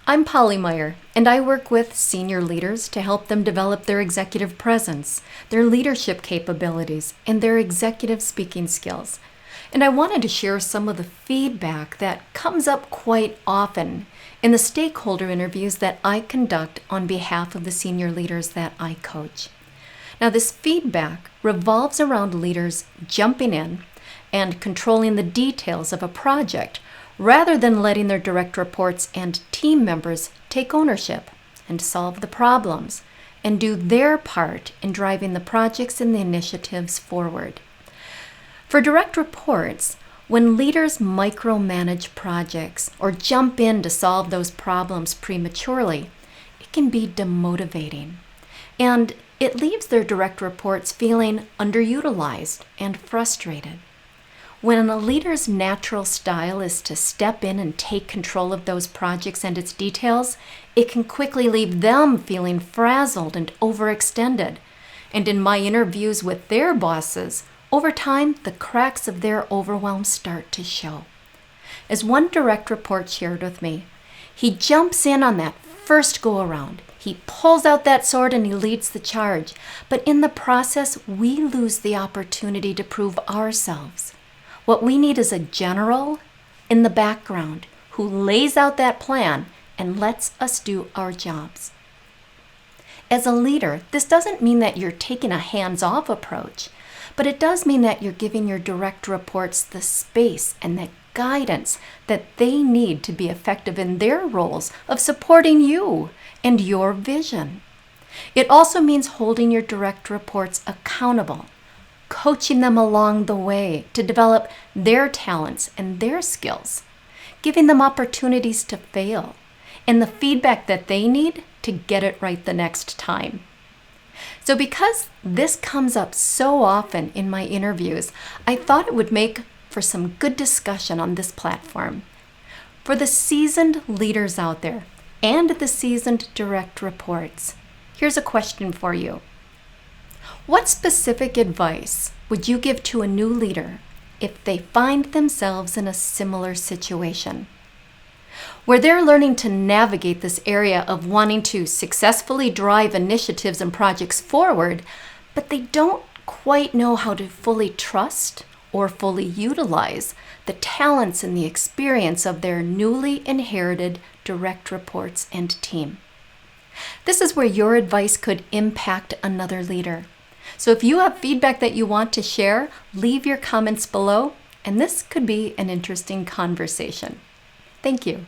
I'm Polly Meyer, and I work with senior leaders to help them develop their executive presence, their leadership capabilities, and their executive speaking skills. And I wanted to share some of the feedback that comes up quite often in the stakeholder interviews that I conduct on behalf of the senior leaders that I coach. Now, this feedback revolves around leaders jumping in and controlling the details of a project rather than letting their direct reports and team members take ownership and solve the problems and do their part in driving the projects and the initiatives forward. For direct reports, when leaders micromanage projects or jump in to solve those problems prematurely, it can be demotivating. And it leaves their direct reports feeling underutilized and frustrated. When a leader's natural style is to step in and take control of those projects and its details, it can quickly leave them feeling frazzled and overextended. And in my interviews with their bosses, over time, the cracks of their overwhelm start to show. As one direct report shared with me, he jumps in on that first go-around. He pulls out that sword and he leads the charge. But in the process, we lose the opportunity to prove ourselves. What we need is a general in the background who lays out that plan and lets us do our jobs. As a leader, this doesn't mean that you're taking a hands-off approach, but it does mean that you're giving your direct reports the space and the guidance that they need to be effective in their roles of supporting you and your vision. It also means holding your direct reports accountable, coaching them along the way to develop their talents and their skills, giving them opportunities to fail, and the feedback that they need to get it right the next time. So because this comes up so often in my interviews, I thought it would make for some good discussion on this platform. For the seasoned leaders out there and the seasoned direct reports, here's a question for you. What specific advice would you give to a new leader if they find themselves in a similar situation, where they're learning to navigate this area of wanting to successfully drive initiatives and projects forward, but they don't quite know how to fully trust or fully utilize the talents and the experience of their newly inherited direct reports and team? This is where your advice could impact another leader. So if you have feedback that you want to share, leave your comments below, and this could be an interesting conversation. Thank you.